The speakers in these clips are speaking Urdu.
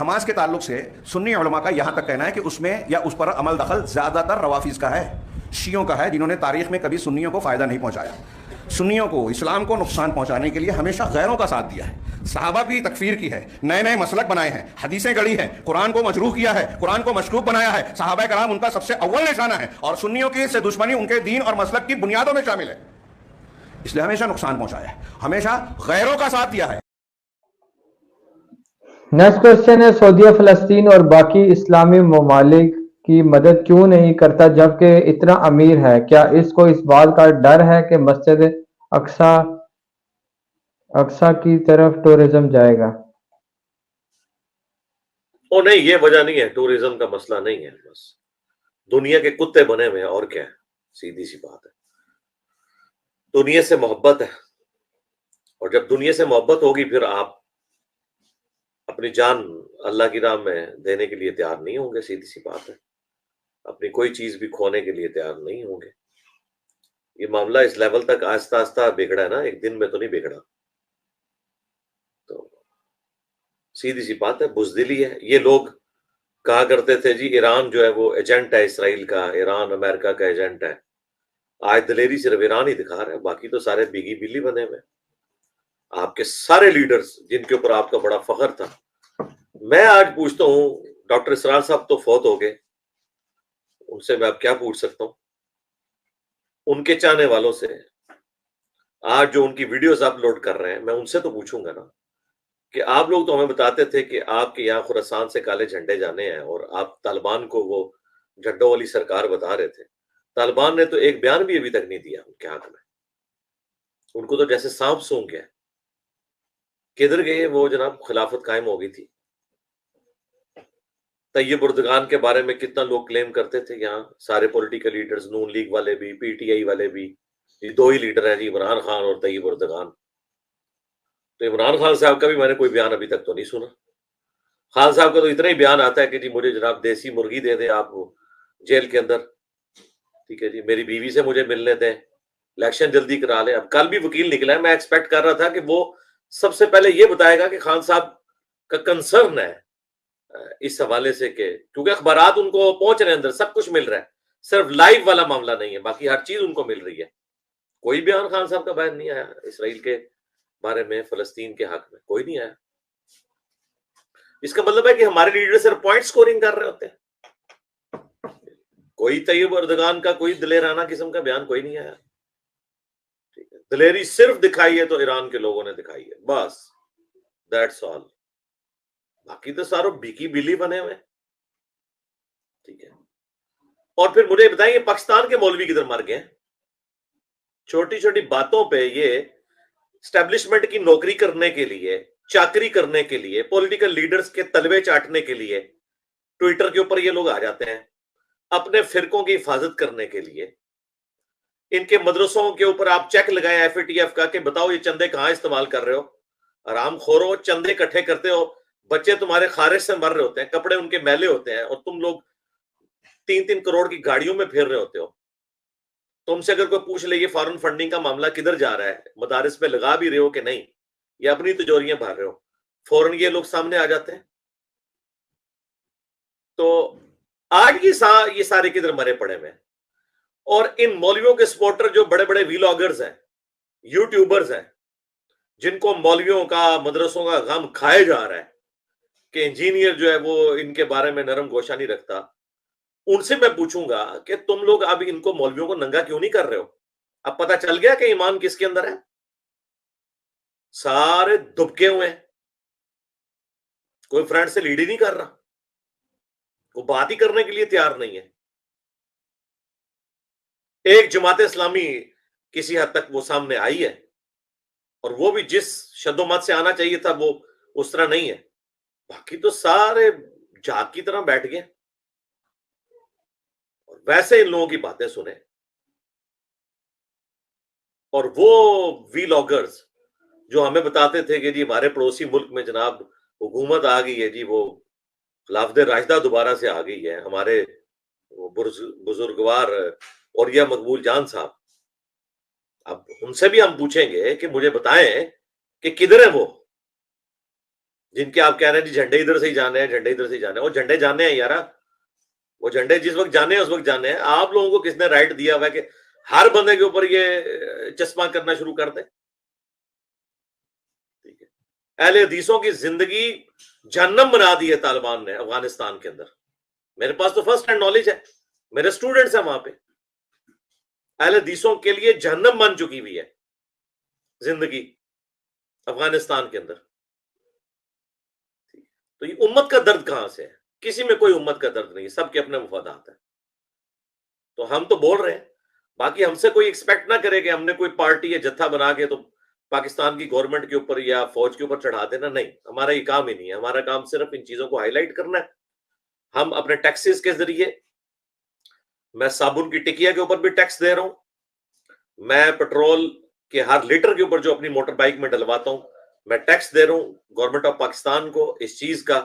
حماس کے تعلق سے سنی علماء کا یہاں تک کہنا ہے کہ اس میں یا اس پر عمل دخل زیادہ تر روافظ کا ہے، شیعوں کا ہے، جنہوں نے تاریخ میں کبھی سنیوں کو فائدہ نہیں پہنچایا، سنیوں کو، اسلام کو نقصان پہنچانے کے لیے ہمیشہ غیروں کا ساتھ دیا ہے، صحابہ کی تکفیر کی ہے، نئے نئے مسلک بنائے ہیں، حدیثیں گڑھی ہیں، قرآن کو مجروح کیا ہے، قرآن کو مشکوک بنایا ہے، صحابہ کرام ان کا سب سے اول نشانہ ہے، اور سنیوں کی سے دشمنی ان کے دین اور مسلک کی بنیادوں میں شامل ہے، اس لیے ہمیشہ نقصان پہنچایا ہے، ہمیشہ غیروں کا ساتھ دیا ہے۔ نیکسٹ کوشچن ہے، سعودیہ فلسطین اور باقی اسلامی ممالک کی مدد کیوں نہیں کرتا جبکہ اتنا امیر ہے؟ کیا اس کو اس بات کا ڈر ہے کہ مسجد اقصی کی طرف ٹورزم جائے گا؟ او نہیں، یہ وجہ نہیں ہے، ٹورزم کا مسئلہ نہیں ہے، بس دنیا کے کتے بنے ہوئے ہیں، اور کیا ہے، سیدھی سی بات ہے، دنیا سے محبت ہے، اور جب دنیا سے محبت ہوگی پھر آپ اپنی جان اللہ کی راہ میں دینے کے لیے تیار نہیں ہوں گے، سیدھی سی بات ہے، اپنی کوئی چیز بھی کھونے کے لیے تیار نہیں ہوں گے۔ یہ معاملہ اس لیول تک آہستہ آہستہ بگڑا ہے نا، ایک دن میں تو نہیں بگڑا، تو سیدھی سی بات ہے، بزدلی ہے۔ یہ لوگ کہا کرتے تھے جی ایران جو ہے وہ ایجنٹ ہے اسرائیل کا، ایران امریکہ کا ایجنٹ ہے، آج دلیری صرف ایران ہی دکھا رہا ہے، باقی تو سارے بگی بلی بنے ہوئے۔ آپ کے سارے لیڈرز جن کے اوپر آپ کا بڑا فخر تھا، میں آج پوچھتا ہوں، ڈاکٹر اسرار صاحب تو فوت ہو گئے، ان سے میں اب کیا پوچھ سکتا ہوں؟ ان کے چاہنے والوں سے آج جو ان کی ویڈیوز اپلوڈ کر رہے ہیں، میں ان سے تو پوچھوں گا نا کہ آپ لوگ تو ہمیں بتاتے تھے کہ آپ کے یہاں خراسان سے کالے جھنڈے جانے ہیں، اور آپ طالبان کو وہ جھنڈوں والی سرکار بتا رہے تھے۔ طالبان نے تو ایک بیان بھی ابھی تک نہیں دیا ان کے حق میں، ان کو تو جیسے سانپ سونگ گیا۔ کدھر گئے وہ جناب؟ خلافت قائم ہو گئی تھی۔ طیب اردگان کے بارے میں کتنا لوگ کلیم کرتے تھے، یہاں سارے پولیٹیکل لیڈرز، نون لیگ والے بھی، پی ٹی آئی والے بھی، یہ دو ہی لیڈر ہیں جی، عمران خان اور طیب اردگان۔ تو عمران خان صاحب کا بھی میں نے کوئی بیان ابھی تک تو نہیں سنا۔ خان صاحب کا تو اتنا ہی بیان آتا ہے کہ جی مجھے جناب دیسی مرغی دے دیں آپ جیل کے اندر، ٹھیک ہے جی، میری بیوی سے مجھے ملنے دیں، الیکشن جلدی کرا لیں۔ اب کل بھی وکیل نکلا ہے، میں ایکسپیکٹ کر رہا تھا کہ وہ سب سے پہلے یہ بتائے گا کہ خان صاحب کا کنسرن ہے اس حوالے سے، کہ کیونکہ اخبارات ان کو پہنچ رہے ہیں، اندر سب کچھ مل رہا ہے، صرف لائیو والا معاملہ نہیں ہے، باقی ہر چیز ان کو مل رہی ہے۔ کوئی بیان خان صاحب کا بیان نہیں آیا اسرائیل کے بارے میں، فلسطین کے حق میں کوئی نہیں آیا۔ اس کا مطلب ہے کہ ہمارے لیڈر صرف پوائنٹ سکورنگ کر رہے ہوتے ہیں، کوئی طیب اردگان کا کوئی دلیرانہ قسم کا بیان کوئی نہیں آیا، ٹھیک ہے، دلیری صرف دکھائی ہے تو ایران کے لوگوں نے دکھائی ہے، بس دیٹس آل، باقی تو ساروں بیکی بلی بنے ہوئے، ٹھیک ہے۔ اور پھر مجھے بتائیں، یہ پاکستان کے مولوی کدھر مر گئے؟ چھوٹی چھوٹی باتوں پہ یہ اسٹیبلشمنٹ کی نوکری کرنے کے لیے، چاکری کرنے کے لیے، پولیٹیکل لیڈرز کے تلوے چاٹنے کے لیے ٹویٹر کے اوپر یہ لوگ آ جاتے ہیں، اپنے فرقوں کی حفاظت کرنے کے لیے۔ ان کے مدرسوں کے اوپر آپ چیک لگائیں ایف اے ٹی ایف کا کہ بتاؤ یہ چندے کہاں استعمال کر رہے ہو، حرام خورو، چندے اکٹھے کرتے ہو، بچے تمہارے خارش سے مر رہے ہوتے ہیں، کپڑے ان کے میلے ہوتے ہیں، اور تم لوگ 3-3 کروڑ کی گاڑیوں میں پھر رہے ہوتے ہو۔ تم سے اگر کوئی پوچھ لے یہ فارن فنڈنگ کا معاملہ کدھر جا رہا ہے، مدارس پہ لگا بھی رہے ہو کہ نہیں، یا اپنی تجوریاں بھر رہے ہو، فوراً یہ لوگ سامنے آ جاتے ہیں۔ تو آج یہ سارے کدھر مرے پڑے میں، اور ان مولویوں کے سپورٹر جو بڑے بڑے ویلاگرز ہیں، یوٹیوبرز ہیں، جن کو مولویوں کا، مدرسوں کا غم کھائے جا رہا ہے کہ انجینئر جو ہے وہ ان کے بارے میں نرم گوشہ نہیں رکھتا، ان سے میں پوچھوں گا کہ تم لوگ اب ان کو مولویوں کو ننگا کیوں نہیں کر رہے ہو؟ اب پتہ چل گیا کہ ایمان کس کے اندر ہے؟ سارے دبکے ہوئے ہیں، کوئی فرینڈ سے لیڈ ہی نہیں کر رہا، کوئی بات ہی کرنے کے لیے تیار نہیں ہے۔ ایک جماعت اسلامی کسی حد تک وہ سامنے آئی ہے، اور وہ بھی جس شد و مت سے آنا چاہیے تھا وہ اس طرح نہیں ہے، باقی تو سارے جھاگ کی طرح بیٹھ گئے، اور ویسے ان لوگوں کی باتیں سنیں۔ اور وہ ویلاگرز جو ہمیں بتاتے تھے کہ جی ہمارے پڑوسی ملک میں جناب حکومت آ گئی ہے، جی وہ خلافت راشدہ دوبارہ سے آ گئی ہے، ہمارے بزرگوار اولیاء مقبول جان صاحب، اب ان سے بھی ہم پوچھیں گے کہ مجھے بتائیں کہ کدھر ہے وہ، جن کے آپ کہہ رہے ہیں جی جھنڈے ادھر سے ہی جانے ہیں، جھنڈے ادھر سے ہی جانے ہیں، وہ جھنڈے جانے ہیں یارا، وہ جھنڈے جس وقت جانے ہیں اس وقت جانے ہیں. آپ لوگوں کو کس نے رائٹ دیا ہوا ہے کہ ہر بندے کے اوپر یہ چشمہ کرنا شروع کر دیں؟ ٹھیک ہے، اہل حدیثوں کی زندگی جہنم بنا دی ہے طالبان نے افغانستان کے اندر. میرے پاس تو فرسٹ ہینڈ نالج ہے، میرے اسٹوڈنٹس ہیں وہاں پہ. اہل حدیثوں کے لیے جہنم بن چکی ہوئی ہے زندگی افغانستان کے اندر. تو یہ امت کا درد کہاں سے ہے؟ کسی میں کوئی امت کا درد نہیں، سب کے اپنے مفادات ہیں. تو ہم تو بول رہے ہیں، باقی ہم سے کوئی ایکسپیکٹ نہ کرے کہ ہم نے کوئی پارٹی یا جتھا بنا کے تو پاکستان کی گورنمنٹ کے اوپر یا فوج کے اوپر چڑھا دینا. نہیں، ہمارا یہ کام ہی نہیں ہے. ہمارا کام صرف ان چیزوں کو ہائی لائٹ کرنا ہے. ہم اپنے ٹیکسز کے ذریعے، میں صابن کی ٹکیا کے اوپر بھی ٹیکس دے رہا ہوں، میں پیٹرول کے ہر لیٹر کے اوپر جو اپنی موٹر بائک میں ڈلواتا ہوں میں ٹیکس دے رہا ہوں گورنمنٹ آف پاکستان کو اس چیز کا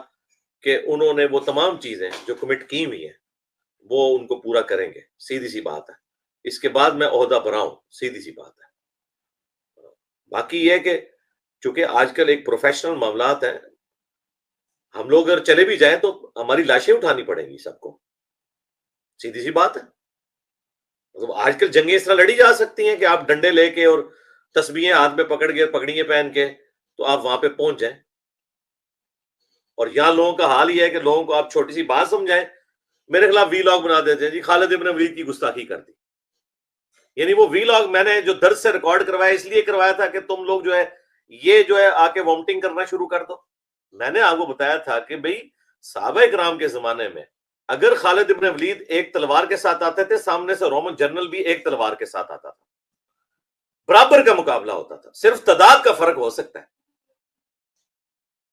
کہ انہوں نے وہ تمام چیزیں جو کمٹ کی ہوئی ہیں وہ ان کو پورا کریں گے. سیدھی سی بات ہے. اس کے بعد میں عہدہ بھراؤں، سیدھی سی بات ہے. باقی یہ کہ چونکہ آج کل ایک پروفیشنل معاملات ہیں، ہم لوگ اگر چلے بھی جائیں تو ہماری لاشیں اٹھانی پڑیں گی سب کو. سیدھی سی بات ہے. مطلب آج کل جنگیں اس طرح لڑی جا سکتی ہیں کہ آپ ڈنڈے لے کے اور تسبیحیں ہاتھ میں پکڑ کے پگڑیاں پہن کے تو آپ وہاں پہ پہنچ جائیں. اور یہاں لوگوں کا حال یہ ہے کہ لوگوں کو آپ چھوٹی سی بات سمجھائیں، میرے خلاف وی لاگ بنا دیتے ہیں جی خالد ابن ولید کی گستاخی کر دی. یعنی وہ وی لاگ میں نے جو درد سے ریکارڈ کروایا اس لیے کروایا تھا کہ تم لوگ جو ہے یہ جو ہے آ کے وامٹنگ کرنا شروع کر دو. میں نے آپ کو بتایا تھا کہ بھئی صحابہ کرام کے زمانے میں اگر خالد ابن ولید ایک تلوار کے ساتھ آتے تھے، سامنے سے رومن جنرل بھی ایک تلوار کے ساتھ آتا تھا، برابر کا مقابلہ ہوتا تھا. صرف تعداد کا فرق ہو سکتا ہے،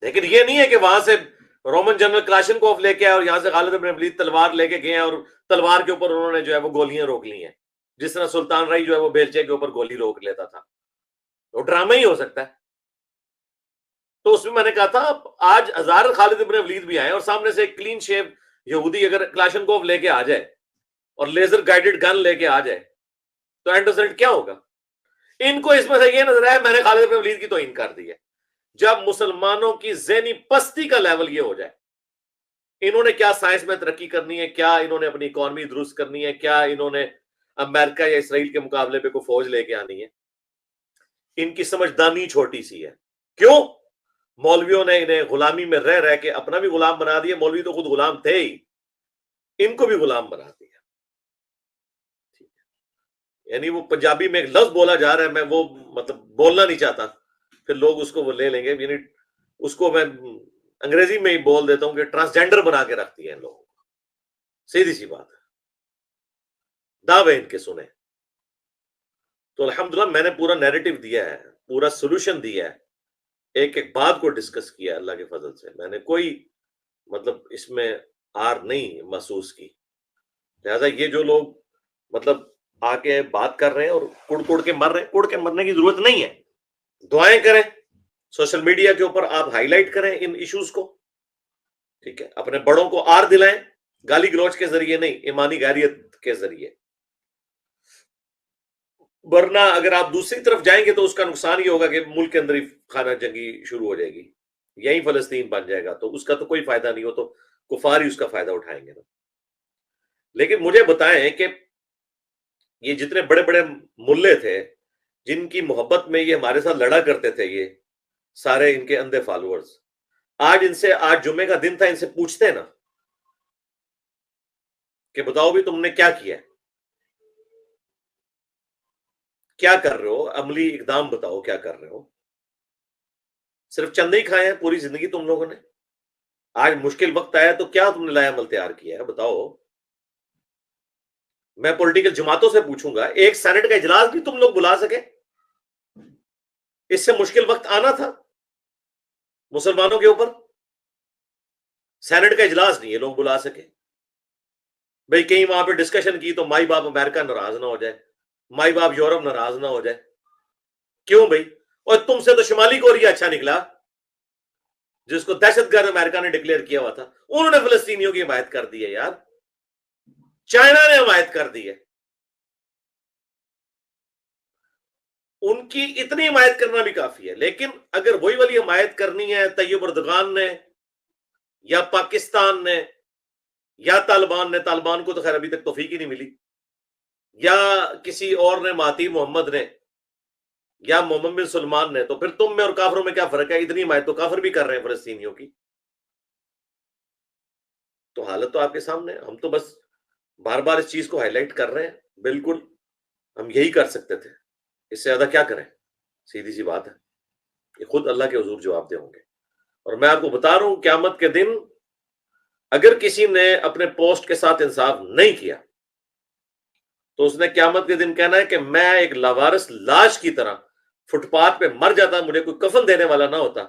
لیکن یہ نہیں ہے کہ وہاں سے رومن جنرل کلاشنکوف لے کے آئے اور یہاں سے خالد ابن ولید تلوار لے کے گئے اور تلوار کے اوپر انہوں نے جو ہے وہ گولیاں روک لی ہیں، جس طرح سلطان رائی جو ہے وہ بیلچے کے اوپر گولی روک لیتا تھا. وہ ڈرامہ ہی ہو سکتا ہے. تو اس میں نے کہا تھا آج ہزار خالد ابن ولید بھی آئے اور سامنے سے ایک کلین شیپ یہودی اگر کلاشنکوف لے کے آ جائے اور لیزر گائیڈڈ گن لے کے آ جائے تو اینڈ رزلٹ کیا ہوگا؟ ان کو اس میں سے یہ نظر آیا میں نے خالد ابن ولید کی توہین کر دی ہے. جب مسلمانوں کی ذہنی پستی کا لیول یہ ہو جائے، انہوں نے کیا سائنس میں ترقی کرنی ہے، کیا انہوں نے اپنی اکانومی درست کرنی ہے، کیا انہوں نے امریکہ یا اسرائیل کے مقابلے پہ کوئی فوج لے کے آنی ہے، ان کی سمجھدانی چھوٹی سی ہے. کیوں؟ مولویوں نے انہیں غلامی میں رہ رہ کے اپنا بھی غلام بنا دیا. مولوی تو خود غلام تھے ہی، ان کو بھی غلام بنا دیا. یعنی وہ پنجابی میں ایک لفظ بولا جا رہا ہے، میں وہ مطلب بولنا نہیں چاہتا، پھر لوگ اس کو وہ لے لیں گے. یعنی اس کو میں انگریزی میں ہی بول دیتا ہوں کہ ٹرانسجینڈر بنا کے رکھتی ہے ان لوگوں کو. سیدھی سی بات ہے. دعوے ان کے سنیں. تو الحمدللہ میں نے پورا نیریٹو دیا ہے، پورا سولوشن دیا ہے، ایک ایک بات کو ڈسکس کیا اللہ کے فضل سے. میں نے کوئی مطلب اس میں آر نہیں محسوس کی. لہذا یہ جو لوگ مطلب آ کے بات کر رہے ہیں اور کڑ کے مر رہے ہیں، کڑ کے مرنے کی ضرورت نہیں ہے. دعائیں کریں، سوشل میڈیا کے اوپر آپ ہائی لائٹ کریں ان ایشوز کو. ٹھیک ہے، اپنے بڑوں کو آر دلائیں، گالی گلوچ کے ذریعے نہیں، ایمانی غیریت کے ذریعے. ورنہ اگر آپ دوسری طرف جائیں گے تو اس کا نقصان یہ ہوگا کہ ملک کے اندر ہی خانہ جنگی شروع ہو جائے گی، یہی فلسطین بن جائے گا، تو اس کا تو کوئی فائدہ نہیں ہو، تو کفار ہی اس کا فائدہ اٹھائیں گے نا. لیکن مجھے بتائیں کہ یہ جتنے بڑے بڑے ملے تھے جن کی محبت میں یہ ہمارے ساتھ لڑا کرتے تھے، یہ سارے ان کے اندھے فالوورز، آج ان سے، آج جمعے کا دن تھا، ان سے پوچھتے ہیں نا کہ بتاؤ بھی تم نے کیا کیا، کیا کر رہے ہو، عملی اقدام بتاؤ کیا کر رہے ہو. صرف چندے ہی کھائے ہیں پوری زندگی تم لوگوں نے. آج مشکل وقت آیا تو کیا تم نے لایا عمل تیار کیا ہے، بتاؤ. میں پولیٹیکل جماعتوں سے پوچھوں گا، ایک سینٹ کا اجلاس بھی تم لوگ بلا سکے؟ اس سے مشکل وقت آنا تھا مسلمانوں کے اوپر. سینٹ کا اجلاس نہیں یہ لوگ بلا سکے. بھئی کہیں وہاں پہ ڈسکشن کی تو مائی باپ امریکہ ناراض نہ ہو جائے، مائی باپ یورپ ناراض نہ ہو جائے. کیوں بھئی؟ اور تم سے تو شمالی کوریا اچھا نکلا، جس کو دہشت گرد امریکہ نے ڈکلیئر کیا ہوا تھا. انہوں نے فلسطینیوں کی حمایت کر دی ہے یار، چائنا نے حمایت کر دی ہے. ان کی اتنی حمایت کرنا بھی کافی ہے. لیکن اگر وہی والی حمایت کرنی ہے طیب اردگان نے یا پاکستان نے یا طالبان کو تو خیر ابھی تک توفیق ہی نہیں ملی، یا کسی اور نے، مہدی محمد نے یا محمد بن سلمان نے، تو پھر تم میں اور کافروں میں کیا فرق ہے؟ اتنی حمایت تو کافر بھی کر رہے ہیں فلسطینیوں کی. تو حالت تو آپ کے سامنے ہے. ہم تو بس بار بار اس چیز کو ہائی لائٹ کر رہے ہیں. بالکل ہم یہی کر سکتے تھے، اس سے زیادہ کیا کریں؟ سیدھی سی بات ہے. یہ خود اللہ کے حضور جواب دے ہوں گے. اور میں آپ کو بتا رہا ہوں قیامت کے دن اگر کسی نے اپنے پوسٹ کے ساتھ انصاف نہیں کیا تو اس نے قیامت کے دن کہنا ہے کہ میں ایک لاوارث لاش کی طرح فٹ پاتھ پہ مر جاتا، مجھے کوئی کفن دینے والا نہ ہوتا،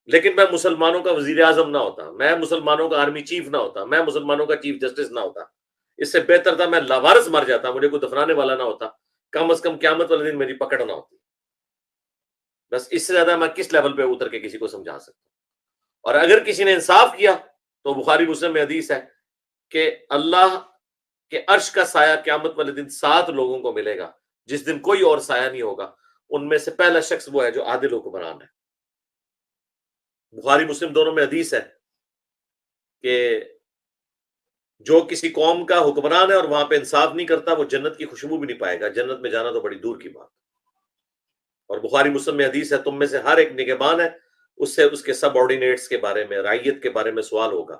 لیکن میں مسلمانوں کا وزیر اعظم نہ ہوتا، میں مسلمانوں کا آرمی چیف نہ ہوتا، میں مسلمانوں کا چیف جسٹس نہ ہوتا. اس سے بہتر تھا میں لاوارث مر جاتا، مجھے کوئی دفنانے والا نہ ہوتا، کم از کم قیامت والے دن میری پکڑ نہ ہوتی. بس اس سے زیادہ میں کس لیول پہ اتر کے کسی کو سمجھا سکتا ہوں. اور اگر کسی نے انصاف کیا تو بخاری مسلم میں حدیث ہے کہ اللہ کے عرش کا سایہ قیامت والے دن 7 لوگوں کو ملے گا جس دن کوئی اور سایہ نہیں ہوگا. ان میں سے پہلا شخص وہ ہے جو عادل حکمران ہے. بخاری مسلم دونوں میں حدیث ہے کہ جو کسی قوم کا حکمران ہے اور وہاں پہ انصاف نہیں کرتا وہ جنت کی خوشبو بھی نہیں پائے گا. جنت میں جانا تو بڑی دور کی بات. اور بخاری مسلم میں حدیث ہے تم میں سے ہر ایک نگہبان ہے، اس سے اس کے سب آرڈینیٹس کے بارے میں، رعیت کے بارے میں سوال ہوگا.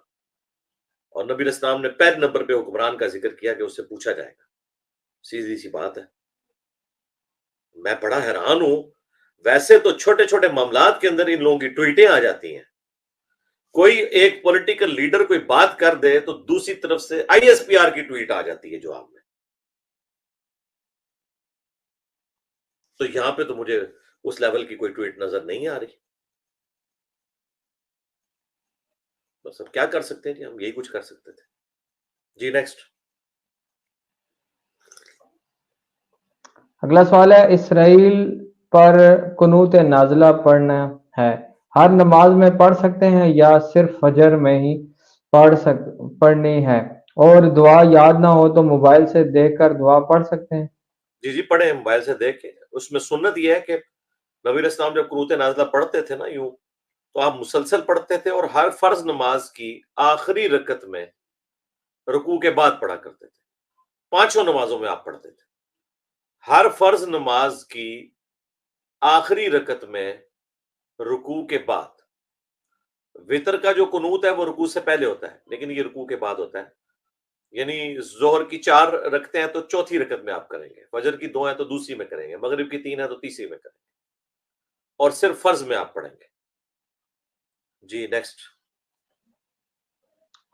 اور نبی اسلام نے پہلے نمبر پہ حکمران کا ذکر کیا کہ اس سے پوچھا جائے گا. سیدھی سی بات ہے. میں بڑا حیران ہوں، ویسے تو چھوٹے چھوٹے معاملات کے اندر ان لوگوں کی ٹویٹیں آ جاتی ہیں. کوئی ایک پولیٹیکل لیڈر کوئی بات کر دے تو دوسری طرف سے آئی ایس پی آر کی ٹویٹ آ جاتی ہے جواب میں. تو یہاں پہ تو مجھے اس لیول کی کوئی ٹویٹ نظر نہیں آ رہی. بس اب کیا کر سکتے ہیں جی، ہم یہی کچھ کر سکتے تھے. جی نیکسٹ. اگلا سوال ہے، اسرائیل پر قنوت نازلہ پڑھنا ہے، ہر نماز میں پڑھ سکتے ہیں یا صرف فجر میں ہی پڑھنی ہے؟ اور دعا یاد نہ ہو تو موبائل سے دیکھ کر دعا پڑھ سکتے ہیں؟ جی پڑھیں موبائل سے دیکھ کے. اس میں سنت یہ ہے کہ نبی اسلام جب قنوت نازلہ پڑھتے تھے نا یوں تو آپ مسلسل پڑھتے تھے اور ہر فرض نماز کی آخری رکعت میں رکوع کے بعد پڑھا کرتے تھے. 5 نمازوں میں آپ پڑھتے تھے ہر فرض نماز کی آخری رکعت میں رکوع کے بعد. وتر کا جو قنوت ہے وہ رکوع سے پہلے ہوتا ہے لیکن یہ رکوع کے بعد ہوتا ہے. یعنی ظہر کی 4 رکعتیں ہیں تو چوتھی رکعت میں آپ کریں گے، فجر کی 2 ہیں تو دوسری میں کریں گے، مغرب کی 3 ہیں تو تیسری میں کریں گے، اور صرف فرض میں آپ پڑھیں گے. جی نیکسٹ.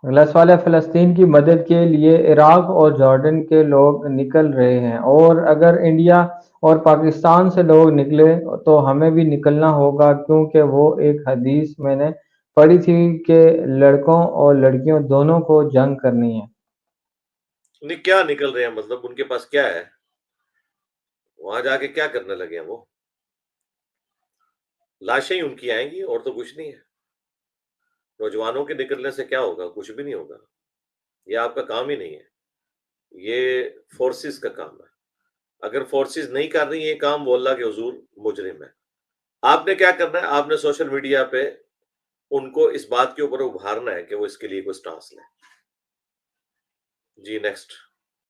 اگلا سوال ہے، فلسطین کی مدد کے لیے عراق اور جارڈن کے لوگ نکل رہے ہیں، اور اگر انڈیا اور پاکستان سے لوگ نکلے تو ہمیں بھی نکلنا ہوگا، کیونکہ وہ ایک حدیث میں نے پڑھی تھی کہ لڑکوں اور لڑکیوں دونوں کو جنگ کرنی ہے. نہیں کیا نکل رہے ہیں مطلب ان کے پاس کیا ہے؟ وہاں جا کے کیا کرنے لگے ہیں؟ وہ لاشیں ہی ان کی آئیں گی اور تو کچھ نہیں ہے. نوجوانوں کے نکلنے سے کیا ہوگا؟ کچھ بھی نہیں ہوگا. یہ آپ کا کام ہی نہیں ہے، یہ فورسز کا کام ہے. اگر فورسز نہیں کر رہی یہ کام وہ اللہ کے حضور مجرم ہے. آپ نے کیا کرنا ہے؟ آپ نے سوشل میڈیا پہ ان کو اس بات کے اوپر ابھارنا ہے کہ وہ اس کے لیے کوئی سٹانس لیں. جی نیکسٹ.